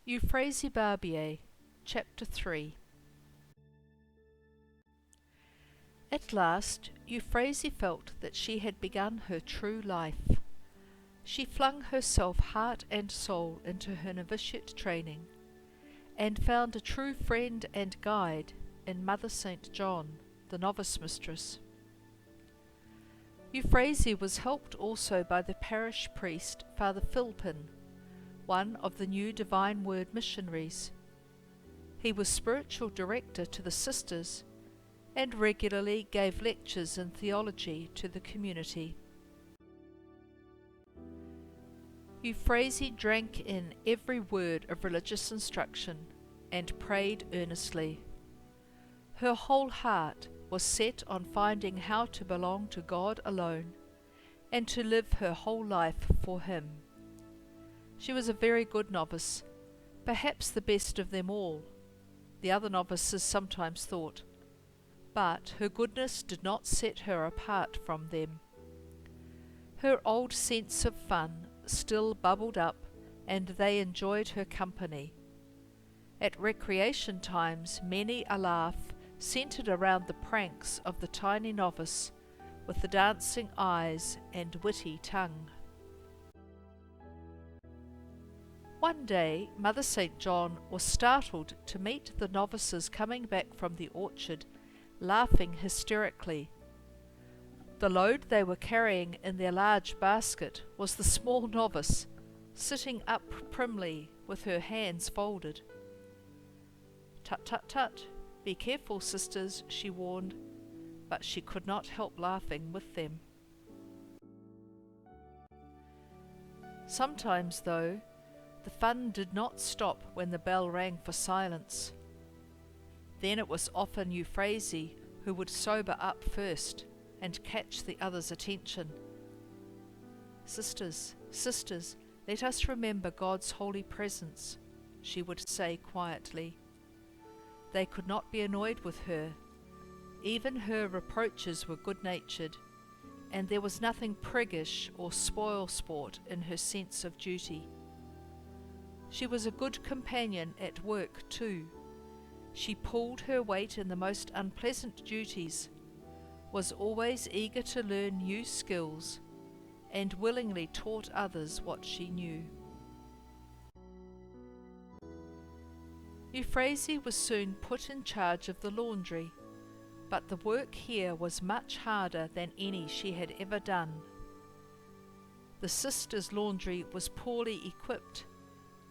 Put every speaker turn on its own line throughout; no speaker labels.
Euphrasie Barbier, Chapter 3. At last, Euphrasie felt that she had begun her true life. She flung herself heart and soul into her novitiate training, and found a true friend and guide in Mother St. John, the novice mistress. Euphrasie was helped also by the parish priest, Father Philpin, one of the new Divine Word missionaries. He was spiritual director to the sisters and regularly gave lectures in theology to the community. Euphrasie drank in every word of religious instruction and prayed earnestly. Her whole heart was set on finding how to belong to God alone and to live her whole life for Him. She was a very good novice, perhaps the best of them all, the other novices sometimes thought, but her goodness did not set her apart from them. Her old sense of fun still bubbled up, and they enjoyed her company. At recreation times many a laugh centred around the pranks of the tiny novice with the dancing eyes and witty tongue. One day Mother St. John was startled to meet the novices coming back from the orchard, laughing hysterically. The load they were carrying in their large basket was the small novice, sitting up primly with her hands folded. "Tut, tut, tut, be careful, sisters," she warned, but she could not help laughing with them. Sometimes, though, the fun did not stop when the bell rang for silence. Then it was often Euphrasie who would sober up first and catch the others' attention. "Sisters, sisters, let us remember God's holy presence," she would say quietly. They could not be annoyed with her. Even her reproaches were good-natured, and there was nothing priggish or spoil-sport in her sense of duty. She was a good companion at work too. She pulled her weight in the most unpleasant duties, was always eager to learn new skills, and willingly taught others what she knew. Euphrasie was soon put in charge of the laundry, but the work here was much harder than any she had ever done. The sisters' laundry was poorly equipped,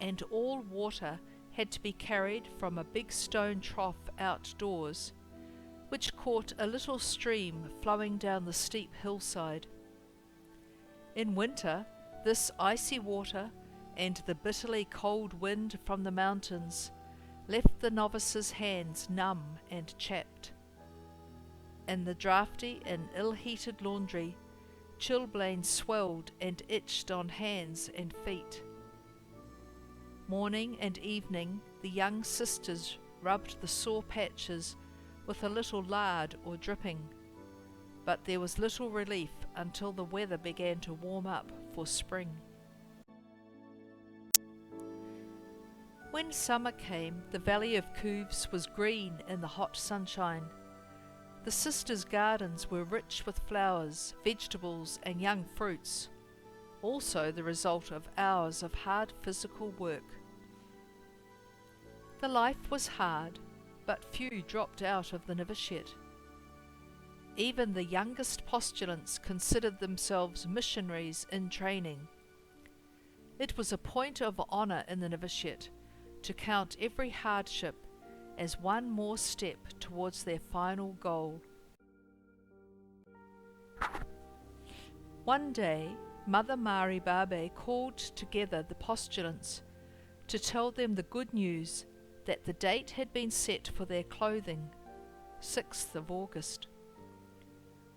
and all water had to be carried from a big stone trough outdoors, which caught a little stream flowing down the steep hillside. In winter, this icy water and the bitterly cold wind from the mountains left the novices' hands numb and chapped. In the draughty and ill-heated laundry, chilblains swelled and itched on hands and feet. Morning and evening the young sisters rubbed the sore patches with a little lard or dripping, but there was little relief until the weather began to warm up for spring. When summer came, the valley of Couves was green in the hot sunshine. The sisters' gardens were rich with flowers, vegetables and young fruits, also the result of hours of hard physical work. The life was hard, but few dropped out of the novitiate. Even the youngest postulants considered themselves missionaries in training. It was a point of honour in the novitiate to count every hardship as one more step towards their final goal. One day, Mother Mary Barbier called together the postulants to tell them the good news that the date had been set for their clothing, 6th of August.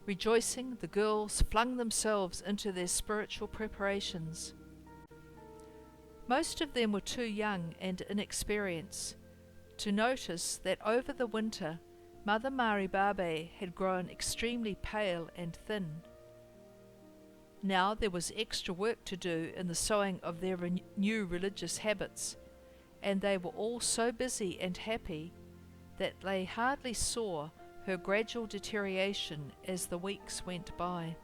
Rejoicing, the girls flung themselves into their spiritual preparations. Most of them were too young and inexperienced to notice that over the winter Mother Mary Barbier had grown extremely pale and thin. Now there was extra work to do in the sewing of their new religious habits, and they were all so busy and happy that they hardly saw her gradual deterioration as the weeks went by.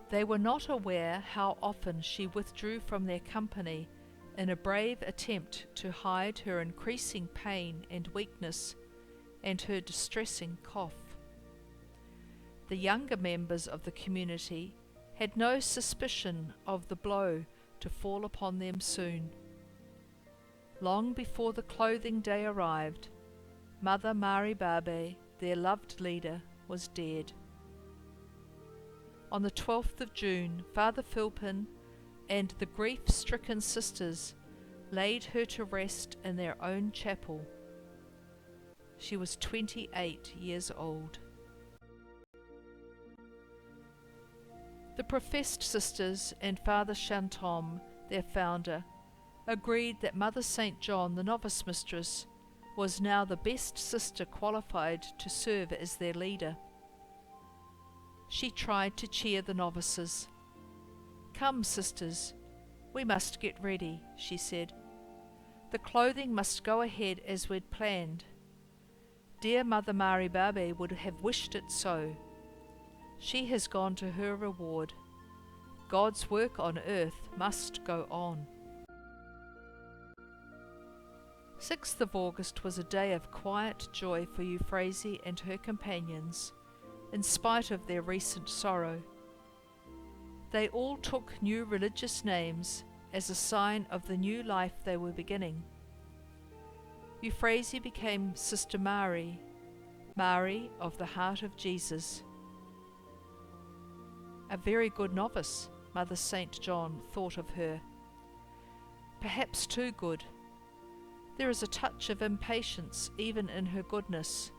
They were not aware how often she withdrew from their company in a brave attempt to hide her increasing pain and weakness and her distressing cough. The younger members of the community had no suspicion of the blow to fall upon them soon. Long before the clothing day arrived, Mother Marie Barbier, their loved leader, was dead. On the 12th of June, Father Philpin and the grief-stricken sisters laid her to rest in their own chapel. She was 28 years old. The professed sisters and Father Chantôme, their founder, agreed that Mother St. John, the novice mistress, was now the best sister qualified to serve as their leader. She tried to cheer the novices. "Come, sisters, we must get ready," she said. "The clothing must go ahead as we'd planned. Dear Mother Marie Barbier would have wished it so. She has gone to her reward. God's work on earth must go on." 6th of August was a day of quiet joy for Euphrasie and her companions, in spite of their recent sorrow. They all took new religious names as a sign of the new life they were beginning. Euphrasie became Sister Marie, Marie of the Heart of Jesus. A very good novice, Mother St. John thought of her. Perhaps too good. There is a touch of impatience even in her goodness.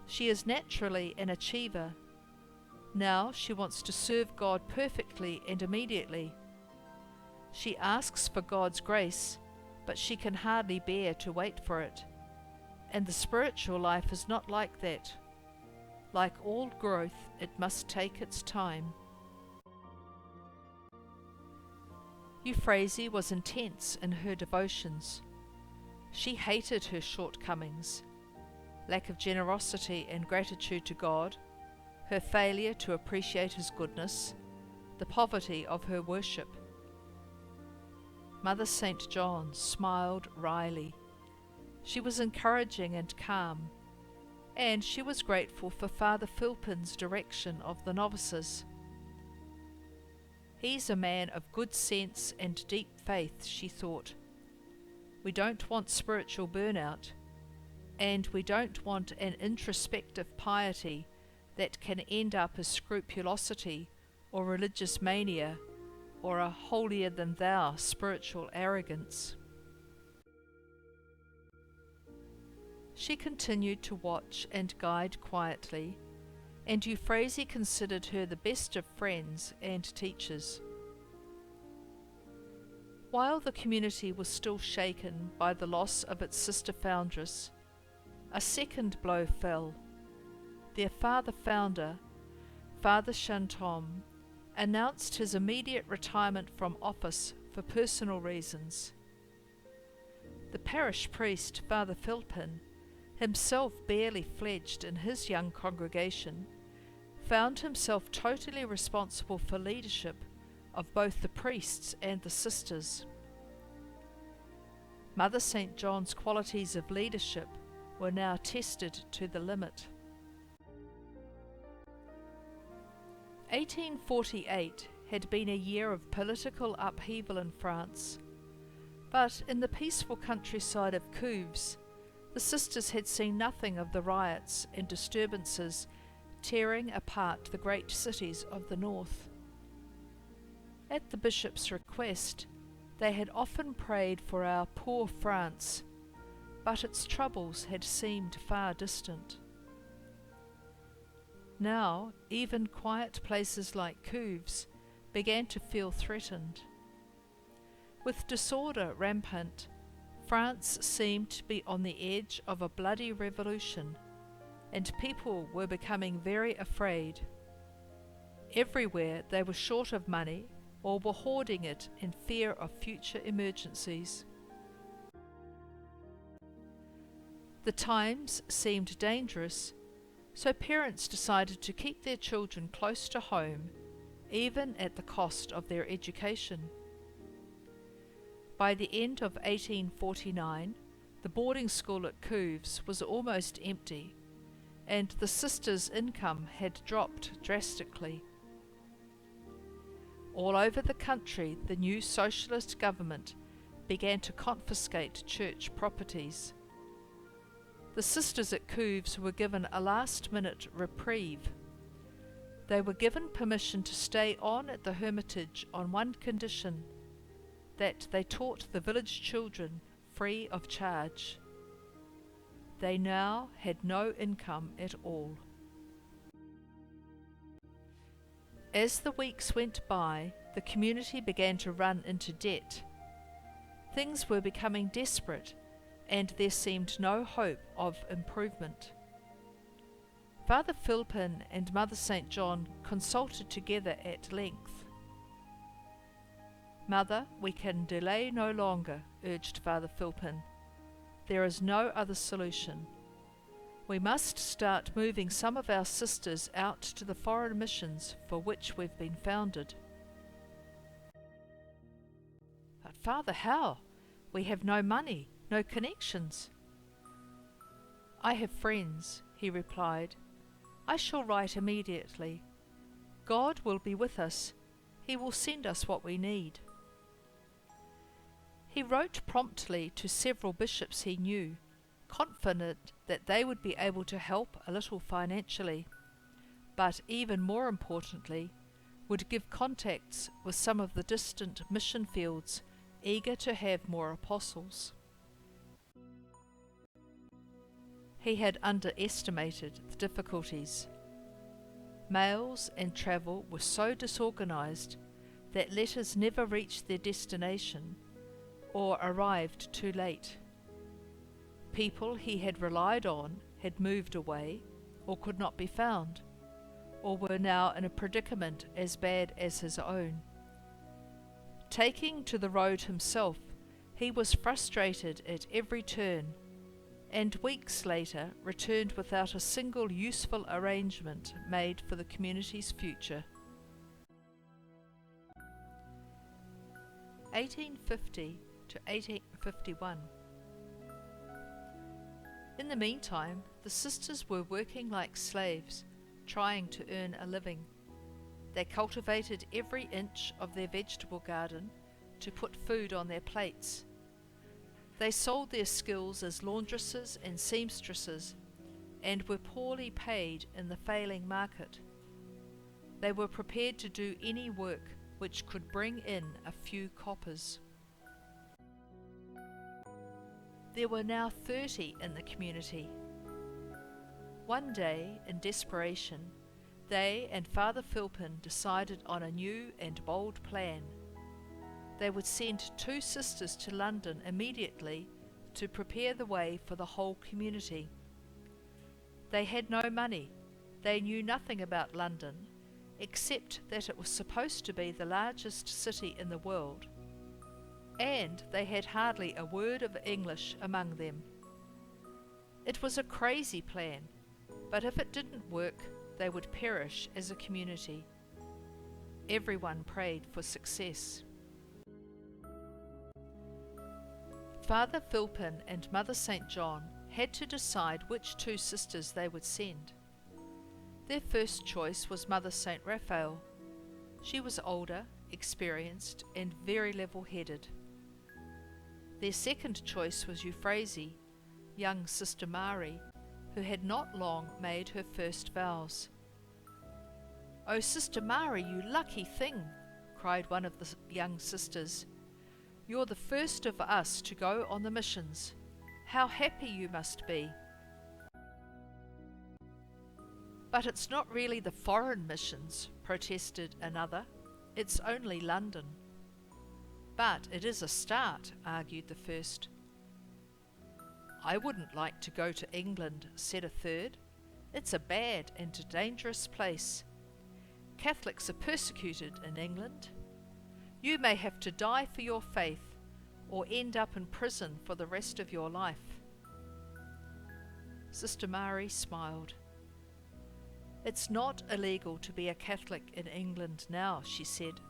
She is naturally an achiever. Now she wants to serve God perfectly and immediately. She asks for God's grace, but she can hardly bear to wait for it. And the spiritual life is not like that. Like all growth, it must take its time. Euphrasie was intense in her devotions. She hated her shortcomings, lack of generosity and gratitude to God, her failure to appreciate His goodness, the poverty of her worship. Mother St. John smiled wryly. She was encouraging and calm, and she was grateful for Father Philpin's direction of the novices. "He's a man of good sense and deep faith," she thought. "We don't want spiritual burnout, and we don't want an introspective piety that can end up as scrupulosity or religious mania or a holier-than-thou spiritual arrogance." She continued to watch and guide quietly, and Euphrasie considered her the best of friends and teachers. While the community was still shaken by the loss of its sister Foundress, a second blow fell. Their father founder, Father Chantôme, announced his immediate retirement from office for personal reasons. The parish priest, Father Philpin, himself barely fledged in his young congregation, found himself totally responsible for leadership of both the priests and the sisters. Mother St. John's qualities of leadership were now tested to the limit. 1848 had been a year of political upheaval in France, but in the peaceful countryside of Couves, the sisters had seen nothing of the riots and disturbances tearing apart the great cities of the north. At the bishop's request, they had often prayed for our poor France, but its troubles had seemed far distant. Now, even quiet places like Couves began to feel threatened. With disorder rampant, France seemed to be on the edge of a bloody revolution, and people were becoming very afraid. Everywhere they were short of money, or were hoarding it in fear of future emergencies. The times seemed dangerous, so parents decided to keep their children close to home, even at the cost of their education. By the end of 1849, the boarding school at Couves was almost empty, and the sisters' income had dropped drastically. All over the country, the new socialist government began to confiscate church properties. The sisters at Couves were given a last-minute reprieve. They were given permission to stay on at the hermitage on one condition, that they taught the village children free of charge. They now had no income at all. As the weeks went by, the community began to run into debt. Things were becoming desperate, and there seemed no hope of improvement. Father Philpin and Mother St. John consulted together at length. "Mother, we can delay no longer," urged Father Philpin. "There is no other solution. We must start moving some of our sisters out to the foreign missions for which we've been founded." "But Father, how? We have no money, no connections." "I have friends," he replied. "I shall write immediately. God will be with us. He will send us what we need." He wrote promptly to several bishops he knew, confident that they would be able to help a little financially, but even more importantly, would give contacts with some of the distant mission fields eager to have more apostles. He had underestimated the difficulties. Mails and travel were so disorganized that letters never reached their destination or arrived too late. People he had relied on had moved away or could not be found, or were now in a predicament as bad as his own. Taking to the road himself, he was frustrated at every turn, and weeks later returned without a single useful arrangement made for the community's future. 1850 to 1851. In the meantime, the sisters were working like slaves, trying to earn a living. They cultivated every inch of their vegetable garden to put food on their plates. They sold their skills as laundresses and seamstresses, and were poorly paid in the failing market. They were prepared to do any work which could bring in a few coppers. There were now 30 in the community. One day, in desperation, they and Father Philpin decided on a new and bold plan. They would send 2 sisters to London immediately to prepare the way for the whole community. They had no money. They knew nothing about London, except that it was supposed to be the largest city in the world, and they had hardly a word of English among them. It was a crazy plan, but if it didn't work, they would perish as a community. Everyone prayed for success. Father Philpin and Mother St. John had to decide which 2 sisters they would send. Their first choice was Mother St. Raphael. She was older, experienced, and very level-headed. Their second choice was Euphrasie, young Sister Mary, who had not long made her first vows. "Oh, Sister Mary, you lucky thing," cried one of the young sisters. "You're the first of us to go on the missions. How happy you must be." "But it's not really the foreign missions," protested another. "It's only London." "But it is a start," argued the first. "I wouldn't like to go to England," said a third. "It's a bad and dangerous place. Catholics are persecuted in England." You may have to die for your faith or end up in prison for the rest of your life." Sister Mary smiled. "It's not illegal to be a Catholic in England now," she said,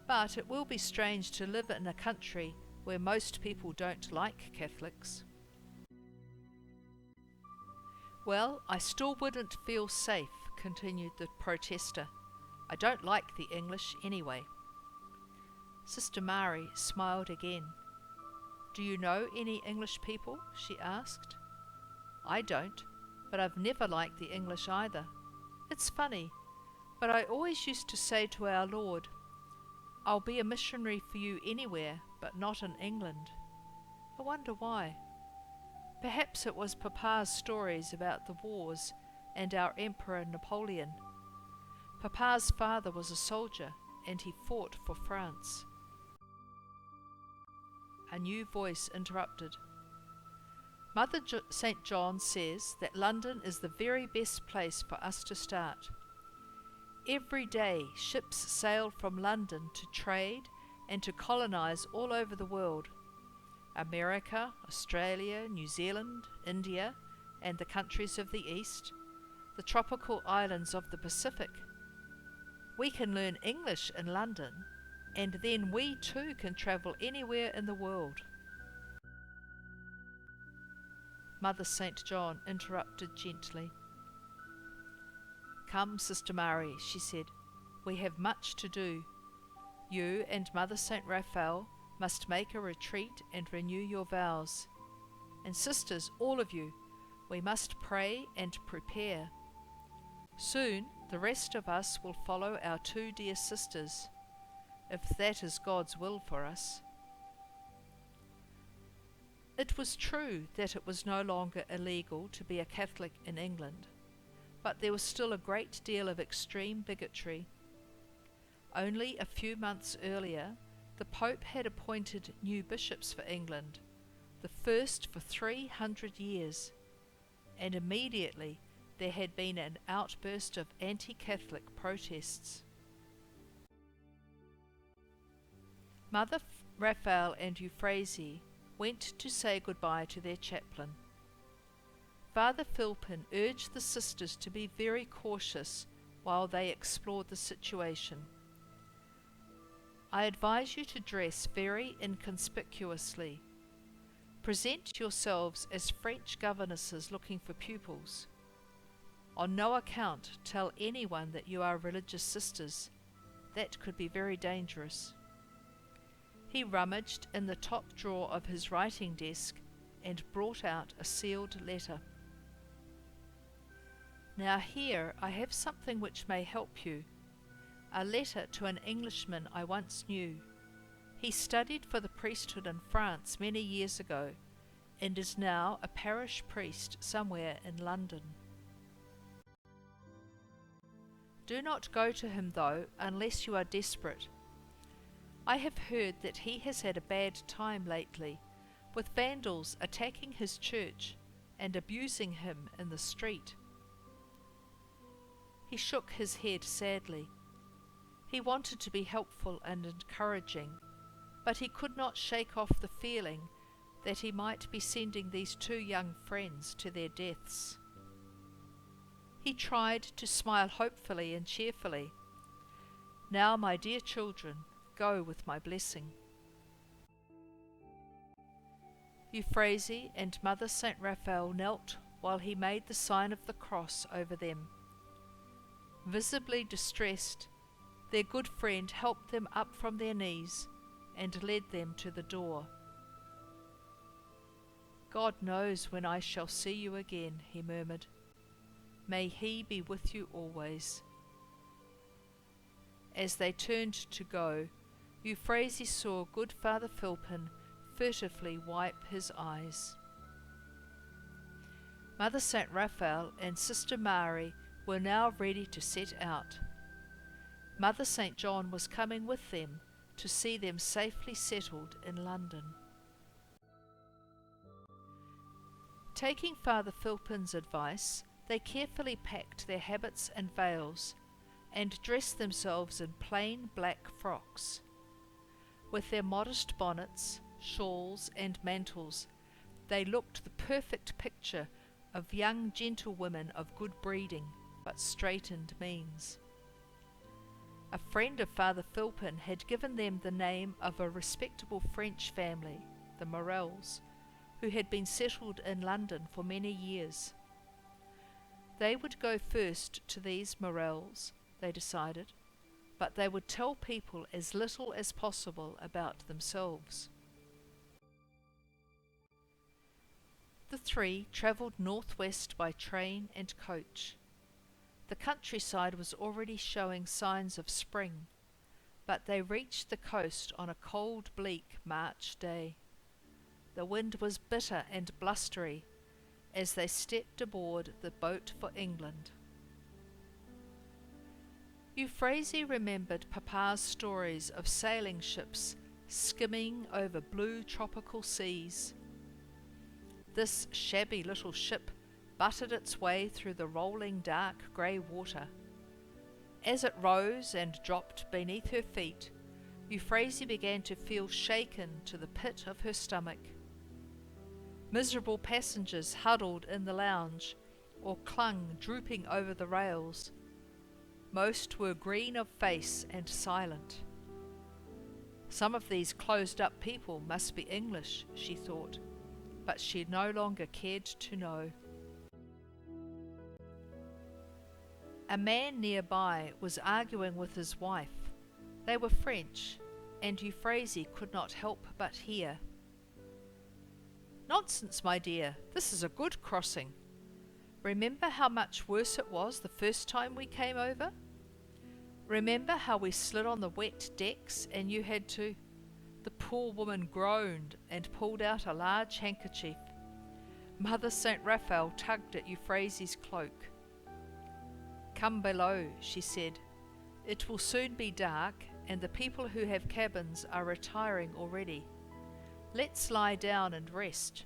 "but it will be strange to live in a country where most people don't like Catholics." "Well, I still wouldn't feel safe," continued the protester. "I don't like the English anyway." Sister Mary smiled again. "Do you know any English people?" she asked. "I don't, but I've never liked the English either. It's funny, but I always used to say to our Lord, 'I'll be a missionary for you anywhere, but not in England.' I wonder why. Perhaps it was Papa's stories about the wars and our Emperor Napoleon. Papa's father was a soldier, and he fought for France." A new voice interrupted. "Mother St. John says that London is the very best place for us to start. Every day ships sail from London to trade and to colonize all over the world. America, Australia, New Zealand, India, and the countries of the East, the tropical islands of the Pacific. We can learn English in London, and then we too can travel anywhere in the world." Mother St. John interrupted gently. "Come, Sister Mary," she said, "we have much to do. You and Mother St. Raphael must make a retreat and renew your vows. And sisters, all of you, we must pray and prepare. Soon the rest of us will follow our two dear sisters, if that is God's will for us." It was true that it was no longer illegal to be a Catholic in England, but there was still a great deal of extreme bigotry. Only a few months earlier, the Pope had appointed new bishops for England, the first for 300 years, and immediately there had been an outburst of anti-Catholic protests. Mother Raphael and Euphrasie went to say goodbye to their chaplain. Father Philpin urged the sisters to be very cautious while they explored the situation. "I advise you to dress very inconspicuously. Present yourselves as French governesses looking for pupils. On no account tell anyone that you are religious sisters. That could be very dangerous." He rummaged in the top drawer of his writing desk and brought out a sealed letter. "Now here I have something which may help you. A letter to an Englishman I once knew. He studied for the priesthood in France many years ago, and is now a parish priest somewhere in London. Do not go to him, though, unless you are desperate. I have heard that he has had a bad time lately, with vandals attacking his church and abusing him in the street." He shook his head sadly. He wanted to be helpful and encouraging, but he could not shake off the feeling that he might be sending these two young friends to their deaths. He tried to smile hopefully and cheerfully. "Now, my dear children, go with my blessing." Euphrasie and Mother St. Raphael knelt while he made the sign of the cross over them. Visibly distressed, their good friend helped them up from their knees and led them to the door. "God knows when I shall see you again," he murmured. "May He be with you always." As they turned to go, Euphrasie saw good Father Philpin furtively wipe his eyes. Mother St. Raphael and Sister Mary were now ready to set out. Mother St. John was coming with them to see them safely settled in London. Taking Father Philpin's advice, they carefully packed their habits and veils, and dressed themselves in plain black frocks, With their modest bonnets, shawls, and mantles, they looked the perfect picture of young gentlewomen of good breeding, but straitened means. A friend of Father Philpin had given them the name of a respectable French family, the Morels, who had been settled in London for many years. They would go first to these Morels, they decided, but they would tell people as little as possible about themselves. The three travelled northwest by train and coach. The countryside was already showing signs of spring, but they reached the coast on a cold, bleak March day. The wind was bitter and blustery as they stepped aboard the boat for England. Euphrasie remembered Papa's stories of sailing ships skimming over blue tropical seas. This shabby little ship butted its way through the rolling dark grey water. As it rose and dropped beneath her feet, Euphrasie began to feel shaken to the pit of her stomach. Miserable passengers huddled in the lounge or clung drooping over the rails. Most were green of face and silent. Some of these closed-up people must be English, she thought, but she no longer cared to know. A man nearby was arguing with his wife. They were French, and Euphrasie could not help but hear. "Nonsense, my dear, this is a good crossing. Remember how much worse it was the first time we came over? Remember how we slid on the wet decks and you had to—" The poor woman groaned and pulled out a large handkerchief. Mother St. Raphael tugged at Euphrasie's cloak. "Come below," she said. "It will soon be dark, and the people who have cabins are retiring already. Let's lie down and rest.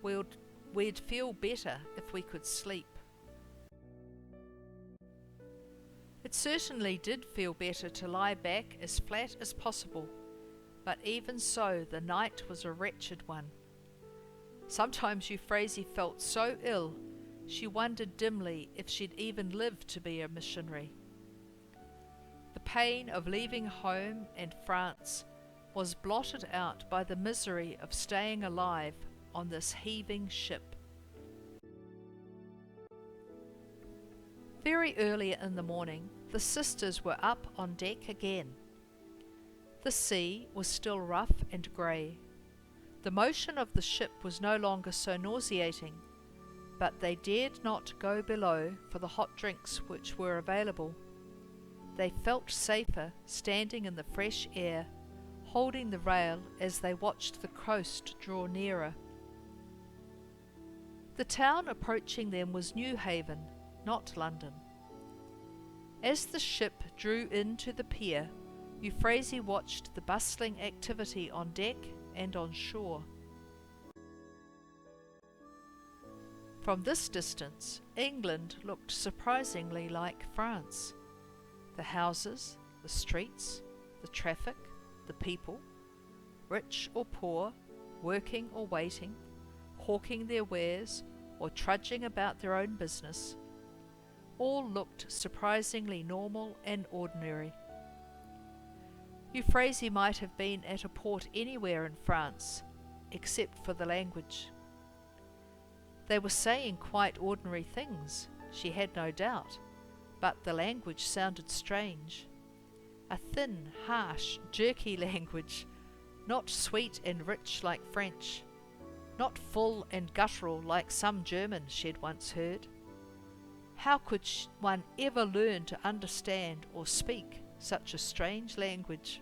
We'd feel better if we could sleep." It certainly did feel better to lie back as flat as possible, but even so the night was a wretched one. Sometimes Euphrasie felt so ill she wondered dimly if she'd even live to be a missionary. The pain of leaving home and France was blotted out by the misery of staying alive on this heaving ship. Very early in the morning, the sisters were up on deck again. The sea was still rough and grey. The motion of the ship was no longer so nauseating, but they dared not go below for the hot drinks which were available. They felt safer standing in the fresh air, holding the rail as they watched the coast draw nearer. The town approaching them was Newhaven, not London. As the ship drew into the pier, Euphrasie watched the bustling activity on deck and on shore. From this distance, England looked surprisingly like France. The houses, the streets, the traffic, the people, rich or poor, working or waiting, hawking their wares or trudging about their own business, all looked surprisingly normal and ordinary. Euphrasie might have been at a port anywhere in France, except for the language. They were saying quite ordinary things, she had no doubt, but the language sounded strange. A thin, harsh, jerky language, not sweet and rich like French, not full and guttural like some German she'd once heard. How could one ever learn to understand or speak such a strange language?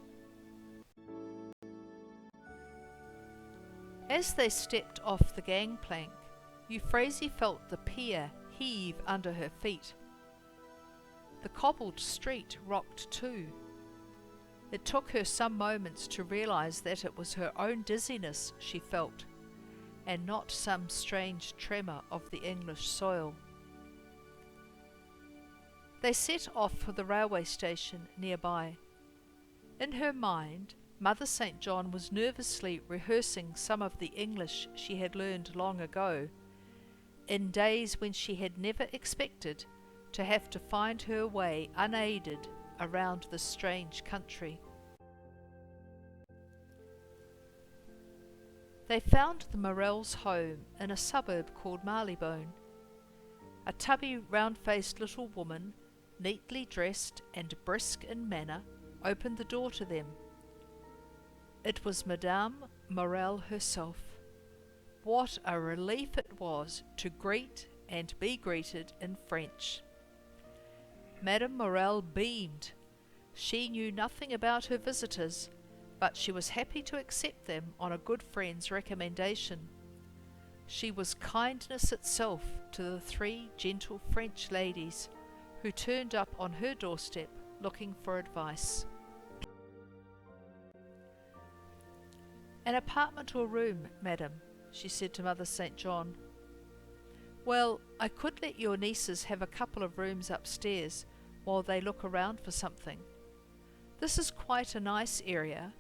As they stepped off the gangplank, Euphrasie felt the pier heave under her feet. The cobbled street rocked too. It took her some moments to realize that it was her own dizziness she felt, and not some strange tremor of the English soil. They set off for the railway station nearby. In her mind, Mother St. John was nervously rehearsing some of the English she had learned long ago, in days when she had never expected to have to find her way unaided around this strange country. They found the Morells' home in a suburb called Marylebone. A tubby, round-faced little woman, neatly dressed and brisk in manner, opened the door to them. It was Madame Morel herself. What a relief it was to greet and be greeted in French. Madame Morel beamed. She knew nothing about her visitors, but she was happy to accept them on a good friend's recommendation. She was kindness itself to the 3 gentle French ladies who turned up on her doorstep looking for advice. "An apartment or room, madam," she said to Mother St. John. "Well, I could let your nieces have a couple of rooms upstairs while they look around for something. This is quite a nice area,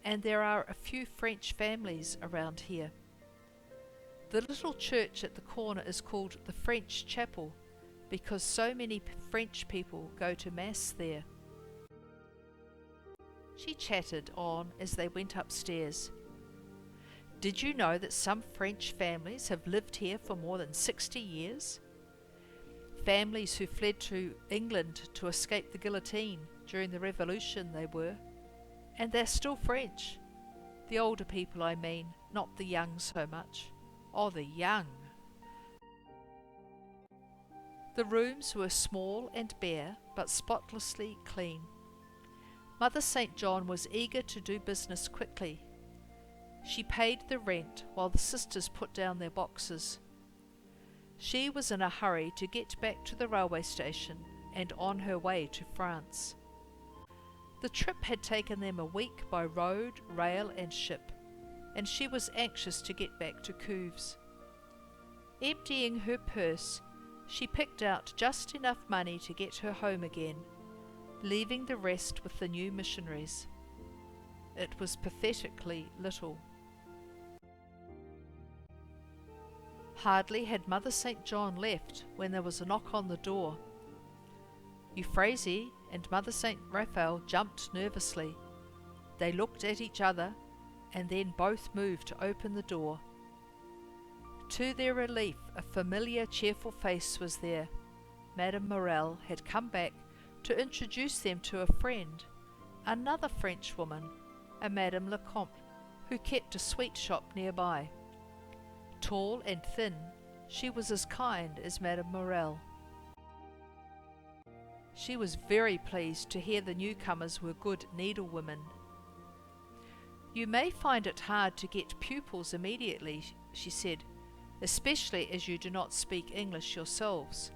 and there are a few French families around here. The little church at the corner is called the French Chapel because so many French people go to Mass there." She chatted on as they went upstairs. "Did you know that some French families have lived here for more than 60 years? Families who fled to England to escape the guillotine during the Revolution they were. And they're still French. The older people, I mean, not the young so much. Oh, the young!" The rooms were small and bare, but spotlessly clean. Mother St. John was eager to do business quickly. She paid the rent while the sisters put down their boxes. She was in a hurry to get back to the railway station and on her way to France. The trip had taken them a week by road, rail and ship, and she was anxious to get back to Couves. Emptying her purse, she picked out just enough money to get her home again, leaving the rest with the new missionaries. It was pathetically little. Hardly had Mother St. John left when there was a knock on the door. Euphrasie and Mother St. Raphael jumped nervously. They looked at each other and then both moved to open the door. To their relief, a familiar, cheerful face was there. Madame Morel had come back to introduce them to a friend, another French woman, a Madame Lecomte, who kept a sweet shop nearby. Tall and thin, she was as kind as Madame Morel. She was very pleased to hear the newcomers were good needlewomen. "You may find it hard to get pupils immediately," she said, "especially as you do not speak English yourselves.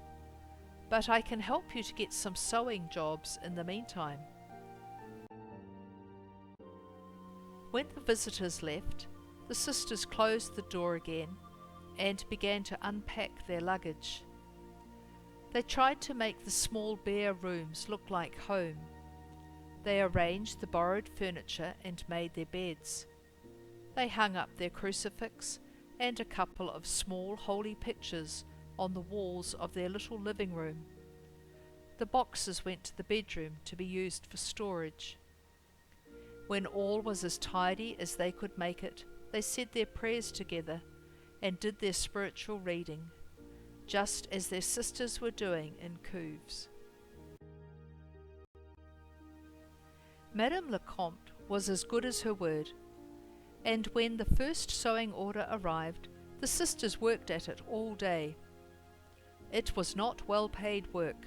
But I can help you to get some sewing jobs in the meantime." When the visitors left, the sisters closed the door again and began to unpack their luggage. They tried to make the small bare rooms look like home. They arranged the borrowed furniture and made their beds. They hung up their crucifix and a couple of small holy pictures on the walls of their little living room. The boxes went to the bedroom to be used for storage. When all was as tidy as they could make it, they said their prayers together and did their spiritual reading, just as their sisters were doing in Couves. Madame Lecomte was as good as her word, and when the first sewing order arrived, the sisters worked at it all day. It was not well-paid work.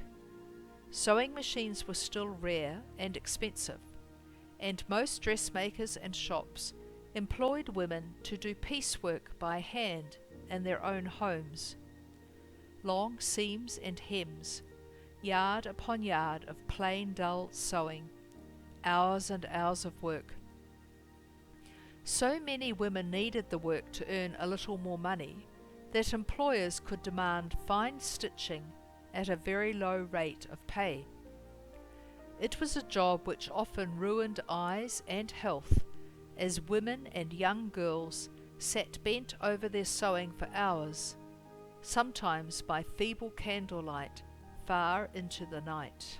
Sewing machines were still rare and expensive, and most dressmakers and shops employed women to do piecework by hand in their own homes. Long seams and hems, yard upon yard of plain dull sewing, hours and hours of work. So many women needed the work to earn a little more money that employers could demand fine stitching at a very low rate of pay. It was a job which often ruined eyes and health, as women and young girls sat bent over their sewing for hours, sometimes by feeble candlelight, far into the night.